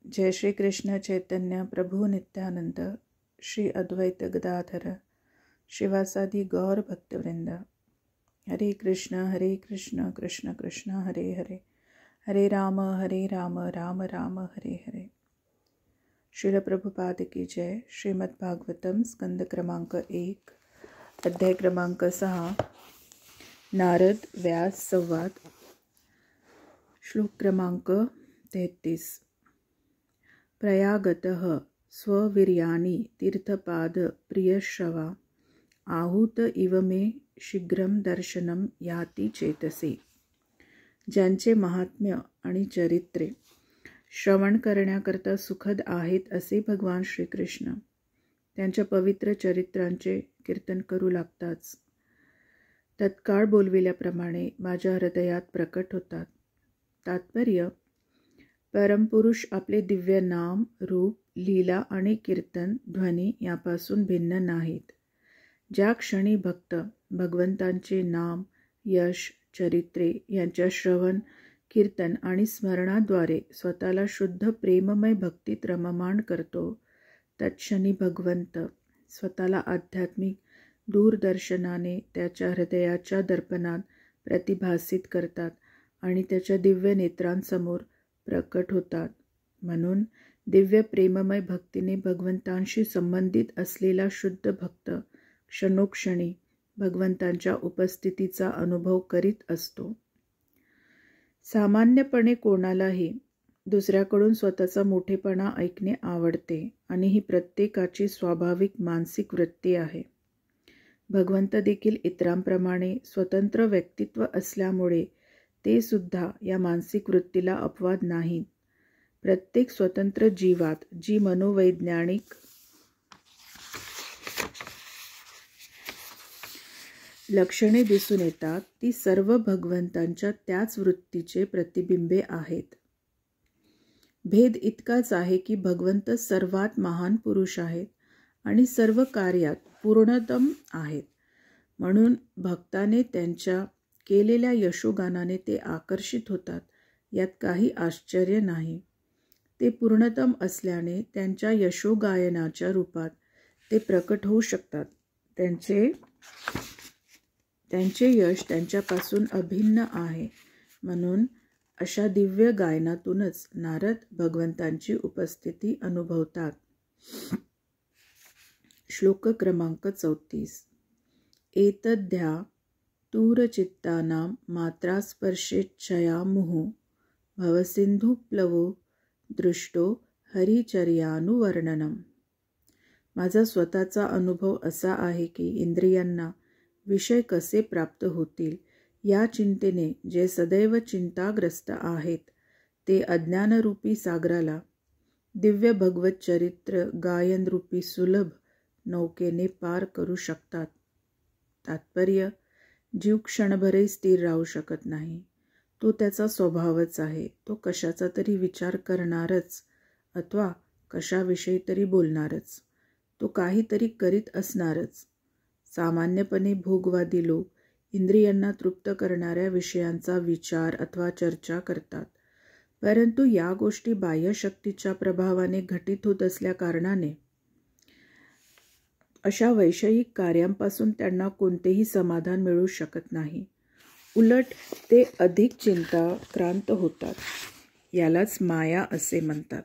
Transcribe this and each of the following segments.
जय श्री कृष्ण चैतन्य प्रभु नित्यानंद, श्री अद्वैत गदाधर शिवासादि गौर भक्तवृंद। हरे कृष्ण कृष्ण कृष्ण हरे हरे, हरे राम राम राम हरे हरे। श्रील प्रभुपाद की जय। श्रीमद् भागवतम स्कंद क्रमांक 1 अध्याय क्रमांक 6 नारद व्यास संवाद। श्लोक क्रमांक 33। प्रयागतः स्ववीर्याणि तीर्थपाद प्रियश्रवा आहूत इव मे शीघ्रं दर्शनं याति चेतसी। ज्यांचे महात्म्य आणि चरित्रे श्रवण करण्याकरता सुखद आहेत असे भगवान श्रीकृष्ण त्यांच्या पवित्र चरित्रांचे कीर्तन करू लागताच तत्काळ बोलविल्याप्रमाणे माझ्या हृदयात प्रकट होतात। तात्पर्य: परमपुरुष आपले दिव्य नाम, रूप, लीला आणि कीर्तन ध्वनी यापासून भिन्न नाहीत। ज्या क्षणी भक्त भगवंतांचे नाम, यश, चरित्रे यांच्या श्रवण, कीर्तन आणि स्मरणाद्वारे स्वतःला शुद्ध प्रेममय भक्तीत रममाण करतो, तत्क्षणी भगवंत स्वतःला आध्यात्मिक दूरदर्शनाने त्याच्या हृदयाच्या दर्पणात प्रतिभासित करतात आणि त्याच्या दिव्य नेत्रांसमोर प्रकट होतात। म्हणून दिव्य प्रेममय भक्तीने भगवंतांशी संबंधित असलेला शुद्ध भक्त क्षणोक्षणी भगवंतांच्या उपस्थितीचा अनुभव करीत असतो। सामान्यपणे कोणालाही दुसऱ्याकडून स्वतःचा मोठेपणा ऐकणे आवडते आणि ही प्रत्येकाची स्वाभाविक मानसिक वृत्ती आहे। भगवंत देखील इतरांप्रमाणे स्वतंत्र व्यक्तित्व असल्यामुळे ते सुद्धा या मानसिक वृत्तीला अपवाद नाहीत। प्रत्येक स्वतंत्र जीवात जी मनोवैज्ञानिक लक्षणे दिसून येतात ती सर्व भगवंतांच्या त्याच वृत्तीचे प्रतिबिंबे आहेत। भेद इतकाच आहे की भगवंत सर्वात महान पुरुष आहेत आणि सर्व कार्यात पूर्णतम आहेत, म्हणून भक्ताने त्यांच्या केलेल्या यशोगानाने ते आकर्षित होतात, यात काही आश्चर्य नाही। ते पूर्णतम असल्याने त्यांच्या यशोगायनाच्या रूपात ते प्रकट होऊ शकतात। त्यांचे यश त्यांच्यापासून अभिन्न आहे, म्हणून अशा दिव्य गायनातूनच नारद भगवंतांची उपस्थिती अनुभवतात। श्लोक क्रमांक 34। एतद्ध्या तूरचित्तानां मात्रास्पर्शेच्छया मुहुः भवसिन्धुप्लवो दृष्टो हरिचर्यानुवर्णनम्। माझा स्वतःचा अनुभव असा आहे की इंद्रियांना विषय कसे प्राप्त होतील या चिंतेने जे सदैव चिंताग्रस्त आहेत ते अज्ञानरूपी सागराला दिव्य भगवत चरित्र गायनरूपी सुलभ नौकेने पार करू शकतात। तात्पर्य: जीव क्षणभरही स्थिर राहू शकत नाही। तो त्याचा स्वभावच आहे। तो कशाचा तरी विचार करणारच अथवा कशाविषयी तरी बोलणारच। तो काहीतरी करीत असणारच। सामान्यपणे भोगवादी लोक इंद्रियांना तृप्त करणाऱ्या विषयांचा विचार अथवा चर्चा करतात, परंतु या गोष्टी बाह्यशक्तीच्या प्रभावाने घटित होत असल्या कारणाने अशा वैषयिक कार्यांपासून त्यांना कोणतेही समाधान मिळू शकत नाही। उलट ते अधिक चिंताक्रांत होतात। यालाच माया असे म्हणतात।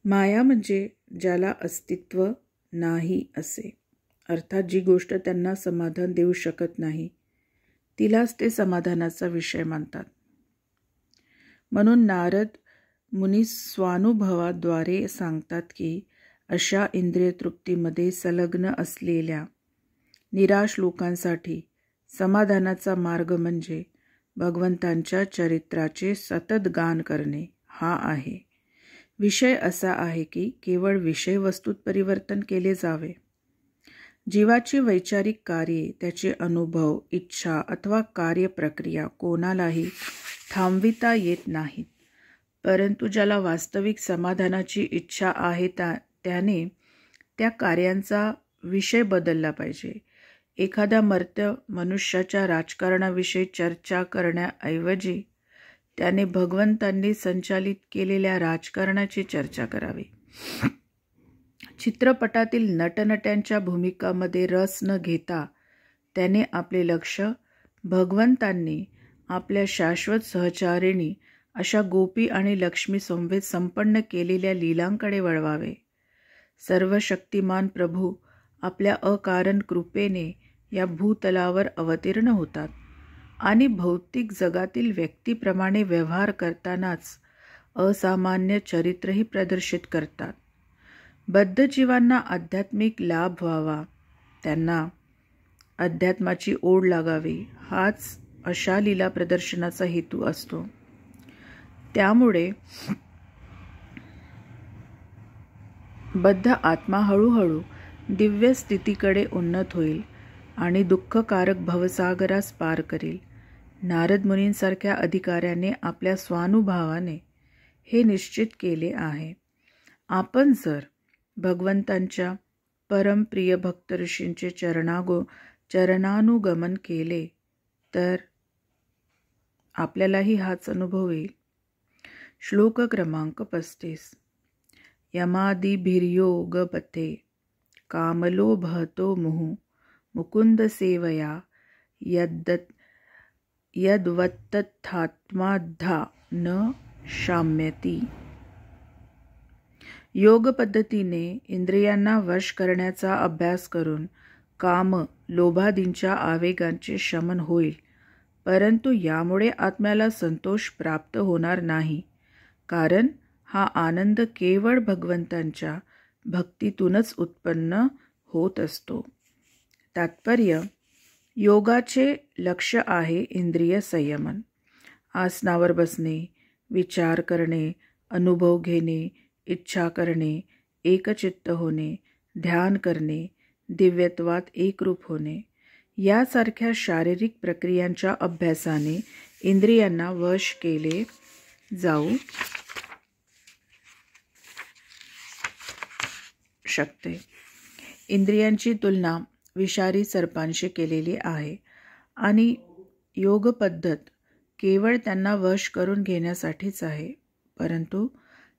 माया म्हणजे ज्याला अस्तित्व नाही असे, अर्थात जी गोष्ट त्यांना समाधान देऊ शकत नाही तिलाच ते समाधानाचा विषय मानतात। म्हणून नारद मुनी स्वानुभवाद्वारे सांगतात की अशा इंद्रिय तृप्तीमध्ये संलग्न असलेल्या निराश लोकांसाठी समाधानाचा मार्ग म्हणजे भगवंतांच्या चरित्राचे सतत गान करणे हा आहे। विषय असा आहे की केवळ विषय वस्तूत परिवर्तन केले जावे। जीवाची वैचारिक कार्ये, त्याचे अनुभव, इच्छा अथवा कार्यप्रक्रिया कोणालाही थांबविता येत नाहीत, परंतु ज्याला वास्तविक समाधानाची इच्छा आहे त्याने त्या कार्यांचा विषय बदलला पाहिजे। एखाद्या मर्त्य मनुष्याच्या राजकारणाविषयी चर्चा करण्याऐवजी त्याने भगवंतांनी संचालित केलेल्या राजकारणाची चर्चा करावी. चित्रपटातील नटनट्यांच्या भूमिकांमध्ये रस न घेता त्याने आपले लक्ष भगवंतांनी आपल्या शाश्वत सहचारिणी अशा गोपी आणि लक्ष्मी संवेद संपन्न केलेल्या लीलांकडे वळवावे. सर्व शक्तिमान प्रभू आपल्या अकारण कृपेने या भूतलावर अवतीर्ण होतात आणि भौतिक जगातील व्यक्तीप्रमाणे व्यवहार करतानाच असामान्य चरित्रही प्रदर्शित करतात. बद्ध जीवांना आध्यात्मिक लाभ व्हावा, त्यांना अध्यात्माची ओढ लागावी, हाच अशा लीला प्रदर्शनाचा हेतू असतो. त्यामुळे बद्ध आत्मा हळूहळू दिव्य स्थितीकडे उन्नत होईल आणि दुःखकारक भवसागरास पार करील. नारद मुनींसारख्या अधिकाऱ्याने आपल्या स्वानुभवाने हे निश्चित केले आहे. आपण जर भगवंतांच्या परमप्रिय भक्त ऋषींचे चरणानुगमन केले तर आपल्यालाही हाच अनुभव येईल. श्लोक क्रमांक 35. यमादिभिर्योगपथे कामलोभहतो मुहुः मुकुंद सेवया यद्वत्तथात्माद्धा न शाम्यती. योग पद्धतीने इंद्रियांना वश करण्याचा अभ्यास करून काम लोभादींच्या आवेगांचे शमन होईल, परंतु यामुळे आत्म्याला संतोष प्राप्त होणार नाही, कारण हा आनंद केवळ भगवंतांच्या भक्तीतूनच उत्पन्न होत असतो. तात्पर्य: योगाचे लक्ष्य आहे इंद्रिय संयमन. आसनावर बसणे, विचार करणे, अनुभव घेणे, इच्छा करणे, एकचित्त होणे, ध्यान करणे, दिव्यत्वात एकरूप होणे यासारख्या शारीरिक प्रक्रियांच्या अभ्यासाने इंद्रियांना वश केले जाऊ शकते. इंद्रियांची तुलना विषारी सर्पांशी केलेली आहे आणि योग पद्धत केवळ त्यांना वश करून घेण्यासाठीच आहे. परंतु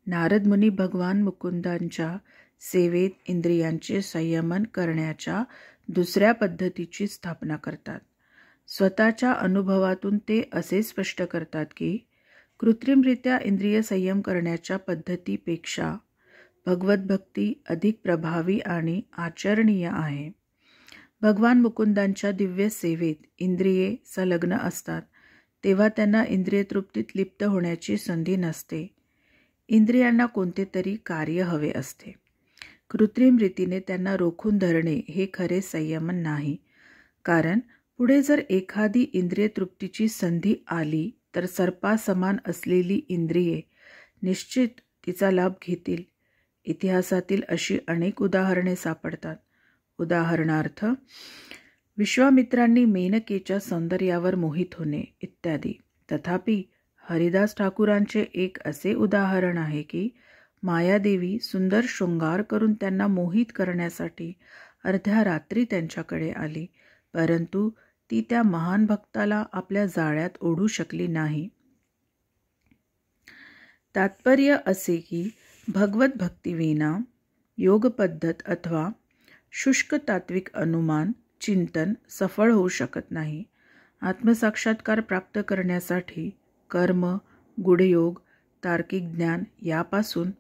नारद मुनी भगवान मुकुंदांच्या सेवेत इंद्रियांचे संयमन करण्याच्या दुसऱ्या पद्धतीची स्थापना करतात. स्वतःच्या अनुभवातून ते असे स्पष्ट करतात की कृत्रिमरित्या इंद्रिय संयम करण्याच्या पद्धतीपेक्षा भगवत भक्ती अधिक प्रभावी आणि आचरणीय आहे. भगवान मुकुंदांच्या दिव्य सेवेत इंद्रिये संलग्न असतात तेव्हा त्यांना इंद्रिय तृप्तीत लिप्त होण्याची संधी नसते. इंद्रियांना कोणते तरी कार्य हवे असते. कृत्रिम रीतीने त्यांना रोखून धरणे हे खरे संयमन नाही, कारण पुढे जर एखादी इंद्रिय तृप्तीची संधी आली तर सर्पासमान असलेली इंद्रिये निश्चित तिचा लाभ घेतील. इतिहासातील अशी अनेक उदाहरणे सापडतात. उदाहरणार्थ, विश्वामित्रांनी मेनकेच्या सौंदर्यावर मोहित होणे इत्यादी. तथापि हरिदास ठाकूरांचे एक असे उदाहरण आहे की मायादेवी सुंदर शृंगार करून त्यांना मोहित करण्यासाठी अर्ध्या रात्री त्यांच्याकडे आली, परंतु ती त्या महान भक्ताला आपल्या जाळ्यात ओढू शकली नाही. तात्पर्य असे की भगवत भक्तीविना योग पद्धत अथवा शुष्क तात्विक अनुमान चिंतन सफळ होऊ शकत नाही. आत्मसाक्षात्कार प्राप्त करण्यासाठी कर्म, गूढयोग, तार्किक ज्ञान यापासून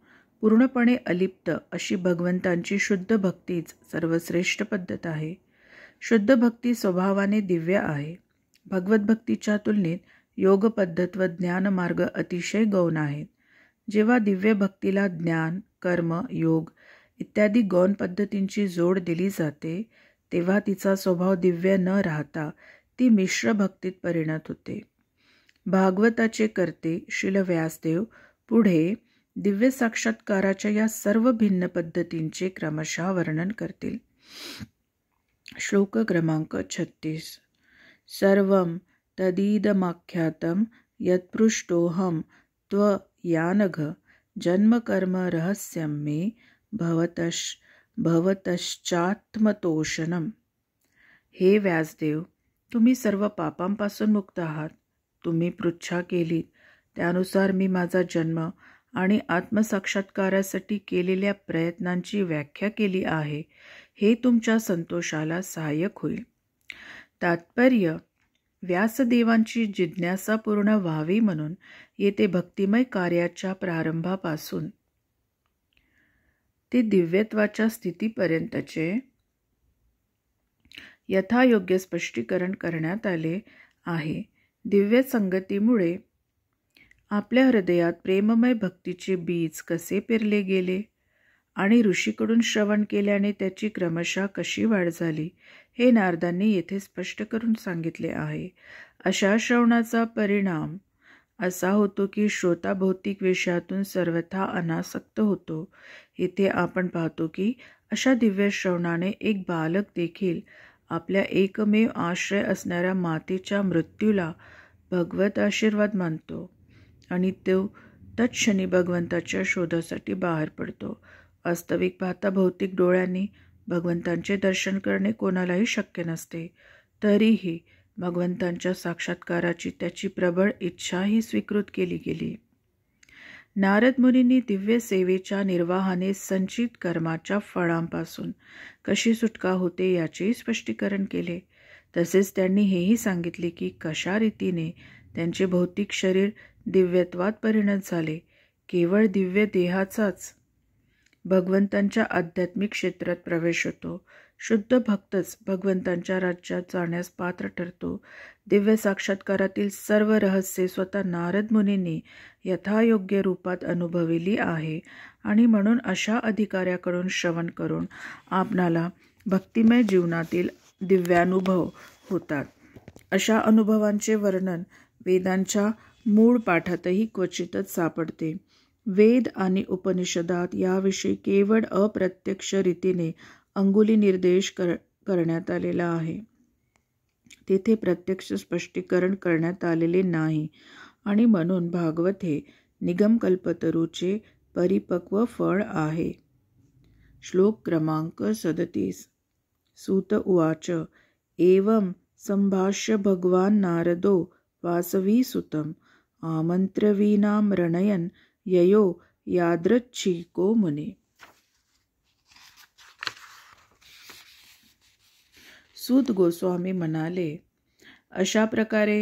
पूर्णपणे अलिप्त अशी भगवंतांची शुद्ध भक्तीच सर्वश्रेष्ठ पद्धत आहे. शुद्ध भक्ती स्वभावाने दिव्य आहे. भगवत भक्तीच्या तुलनेत योग पद्धत व ज्ञानमार्ग अतिशय गौण आहेत. जेव्हा दिव्य भक्तीला ज्ञान, कर्म, योग इत्यादी गौण पद्धतींची जोड दिली जाते तेव्हा तिचा स्वभाव दिव्य न राहता ती मिश्र भक्तीत परिणत होते. भागवताचे कर्ते श्रील व्यासदेव पुढे दिव्य साक्षात्काराच्या या सर्व भिन्न पद्धतींचे क्रमशः वर्णन करतील. श्लोक क्रमांक 36. सर्वं तदिदमाख्यातं यत्पृष्टोऽहं त्वयानघ जन्मकर्म रहस्यं मे भवतश्चात्मतोषणम्. हे व्यासदेव, तुम्ही सर्व पापांपासून मुक्त आहात. तुम्ही पृच्छा केलीत त्यानुसार मी माझा जन्म आणि आत्मसाक्षात्कारासाठी केलेल्या प्रयत्नांची व्याख्या केली आहे. हे तुमच्या संतोषाला सहाय्यक होईल. तात्पर्य: व्यासदेवांची जिज्ञासा पूर्ण व्हावी म्हणून येथे भक्तिमय कार्याच्या प्रारंभापासून ते दिव्यत्वाच्या स्थितीपर्यंतचे यथायोग्य स्पष्टीकरण करण्यात आले आहे. दिव्य संगतीमुळे आपल्या हृदयात प्रेममय भक्तीचे बीज कसे पेरले गेले आणि ऋषीकडून श्रवण केल्याने त्याची क्रमशः कशी वाढ झाली, हे नारदांनी येथे स्पष्ट करून सांगितले आहे. अशा श्रवणाचा परिणाम असा होतो की श्रोता भौतिक विषयातून सर्वथा अनासक्त होतो. इथे आपण पाहतो की अशा दिव्य श्रवणाने एक बालक देखील आपल्या एकमेव आश्रय असणाऱ्या मातेच्या मृत्यूला भगवत आशीर्वाद मानतो आणि तो तत्क्षणी भगवंताच्या शोधासाठी बाहेर पडतो. वास्तविक पाहता भौतिक डोळ्यांनी भगवंतांचे दर्शन करणे कोणालाही शक्य नसते. तरीही भगवंतांच्या साक्षात्काराची त्याची प्रबळ इच्छाही स्वीकृत केली गेली. नारद मुनींनी दिव्य सेवेच्या निर्वाहाने संचित कर्माच्या फळांपासून कशी सुटका होते याचेही स्पष्टीकरण केले. तसेच त्यांनी हेही सांगितले की कशा रीतीने त्यांचे भौतिक शरीर दिव्यत्वात परिणत झाले. केवळ दिव्य देहाचाच भगवंतांच्या आध्यात्मिक क्षेत्रात प्रवेश होतो. शुद्ध भक्तच भगवंतांच्या राज्यात जाण्यास पात्र ठरतो. दिव्य साक्षात्कारातील सर्व रहस्ये स्वतः नारद मुनींनी यथायोग्य रूपात अनुभवली आहे आणि म्हणून अशा अधिकाऱ्याकडून श्रवण करून आपणाला भक्तिमय जीवनातील दिव्यानुभव होतात. अशा अनुभवांचे वर्णन वेदांच्या मूळ पाठातही क्वचितच सापडते. वेद आणि उपनिषदात याविषयी केवळ अप्रत्यक्ष रीतीने अंगुली निर्देश करण्यात आलेला आहे. तेथे प्रत्यक्ष स्पष्टीकरण करण्यात आलेले नाही आणि म्हणून भागवत हे निगमकल्पतरूचे परिपक्व फळ आहे. श्लोक क्रमांक 37. सूत उवाच एवं संभाष्य भगवान नारदो वासवीसुतम् आमन्त्रवीणां रणयन् ययो यादृच्छिको मुने. सूत गोस्वामी म्हणाले, अशा प्रकारे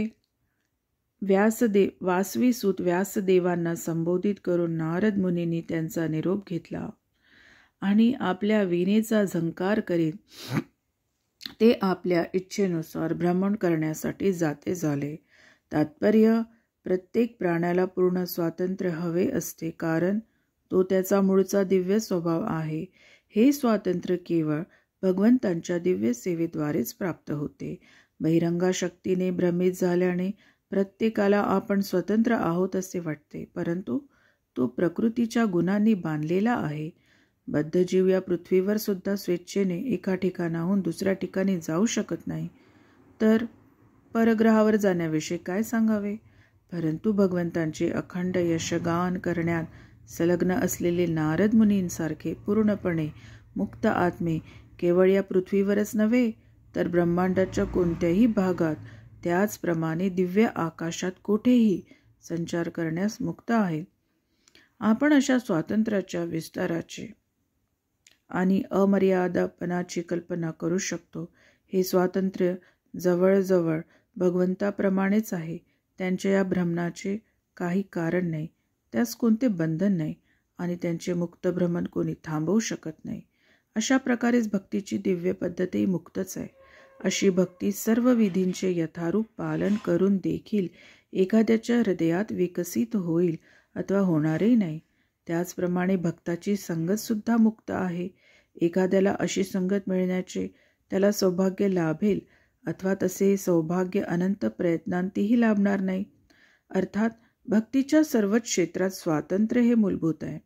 वासवीसूत व्यासदेवांना संबोधित करून नारद मुनींनी त्यांचा निरोप घेतला आणि आपल्या वीणेचा झंकार करीत ते आपल्या इच्छेनुसार भ्रमण करण्यासाठी जाते झाले. तात्पर्य: प्रत्येक प्राण्याला पूर्ण स्वातंत्र्य हवे असते, कारण तो त्याचा मूळचा दिव्य स्वभाव आहे. हे स्वातंत्र्य केवळ भगवंतांच्या दिव्य सेवेद्वारेच प्राप्त होते. बहिरंगा शक्तीने भ्रमित झाल्याने प्रत्येकाला आपण स्वतंत्र आहोत असे वाटते, परंतु तो प्रकृतीच्या गुणांनी बांधलेला आहे. बद्ध जीव या पृथ्वीवर सुद्धा स्वेच्छेने एका ठिकाणाहून दुसऱ्या ठिकाणी जाऊ शकत नाही, तर परग्रहावर जाण्याविषयी काय सांगावे. परंतु भगवंतांचे अखंड यशगान करण्यात संलग्न असलेले नारद मुनींसारखे पूर्णपणे मुक्त आत्मे केवळ या पृथ्वीवरच नव्हे तर ब्रह्मांडाच्या कोणत्याही भागात त्याचप्रमाणे दिव्य आकाशात कुठेही संचार करण्यास मुक्त आहेत. आपण अशा स्वातंत्र्याच्या विस्ताराचे आणि अमर्यादपणाची कल्पना करू शकतो. हे स्वातंत्र्य जवळजवळ भगवंताप्रमाणेच आहे. त्यांच्या या भ्रमणाचे काही कारण नाही, त्यास कोणते बंधन नाही आणि त्यांचे मुक्त भ्रमण कोणी थांबवू शकत नाही. अशा प्रकारेच भक्तीची दिव्य पद्धतही मुक्तच आहे. अशी भक्ती सर्व विधींचे यथारूप पालन करून देखील एखाद्याच्या हृदयात विकसित होईल अथवा होणारही नाही. त्याचप्रमाणे भक्ताची संगतसुद्धा मुक्त आहे. एखाद्याला अशी संगत मिळण्याचे त्याला सौभाग्य लाभेल अथवा तसे सौभाग्य अनंत प्रयत्नांतीही लाभणार नाही. अर्थात भक्तीच्या सर्वच क्षेत्रात स्वातंत्र्य हे मूलभूत आहे.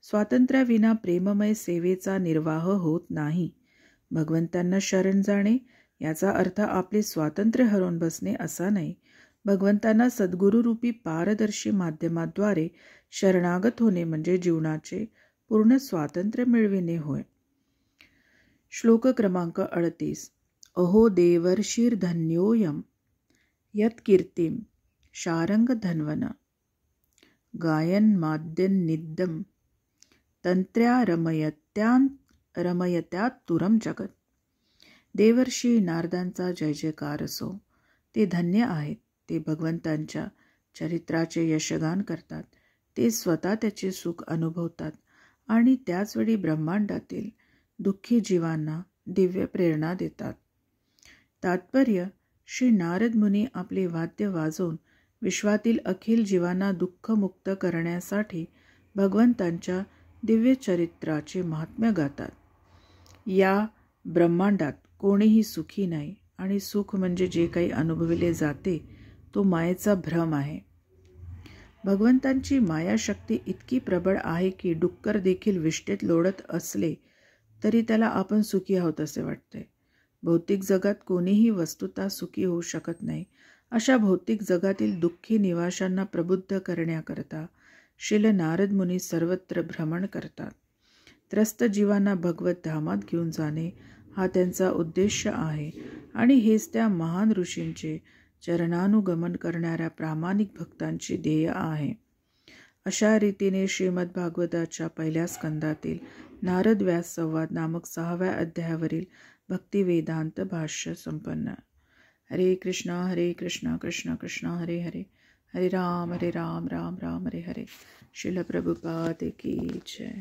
स्वातंत्र्याविना प्रेममय सेवेचा निर्वाह होत नाही. भगवंतांना शरण जाणे याचा अर्थ आपले स्वातंत्र्य हरवून बसणे असा नाही. भगवंतांना सद्गुरूरूपी पारदर्शी माध्यमाद्वारे शरणागत होणे म्हणजे जीवनाचे पूर्ण स्वातंत्र्य मिळविणे होय. श्लोक क्रमांक 38. अहो देवर्षिर्धन्योऽयं यत्कीर्तिं शारंग धन्वन. गायन माद्यन्निदं तंत्र्या रमयत्यात्तुरं जगत. देवर्षी नारदांचा जय जयकार असो. ते धन्य आहेत. ते भगवंतांच्या चरित्राचे यशगान करतात. ते स्वतः त्याचे सुख अनुभवतात आणि त्याचवेळी ब्रह्मांडातील दुःखी जीवांना दिव्य प्रेरणा देतात. तात्पर्य, श्री नारद मुनी आपले वाद्य वाजवून विश्वातील अखिल जीवांना दुःखमुक्त करण्यासाठी भगवंतांच्या दिव्य चरित्राचे महात्म्य गातात. या ब्रह्मांडात कोणीही सुखी नाही आणि सुख म्हणजे जे काही अनुभवले जाते तो मायेचा भ्रम आहे. भगवंतांची मायाशक्ती इतकी प्रबळ आहे की डुक्कर देखील विष्ठेत लोळत असले तरी त्याला आपण सुखी आहोत असे वाटते. भौतिक जगात कोणीही वस्तुतः सुखी होऊ शकत नाही. अशा भौतिक जगातील दुःखी निवाशांना प्रबुद्ध करण्याकरता श्रील नारद मुनी सर्वत्र भ्रमण करतात. त्रस्त जीवांना भगवत धामात घेऊन जाणे हा त्यांचा उद्देश आहे आणि हेच त्या महान ऋषींचे चरणानुगमन करणाऱ्या प्रामाणिक भक्तांची ध्येय आहे. अशा रीतीने श्रीमद भागवताच्या पहिल्या स्कंदातील नारद व्यास संवाद नामक 6व्या अध्यायावरील भक्तिवेदांत भाष्य संपन्न. हरे कृष्णा कृष्ण कृष्ण हरे हरे, हरे राम राम राम हरे हरे. श्रील प्रभुपाद की जय.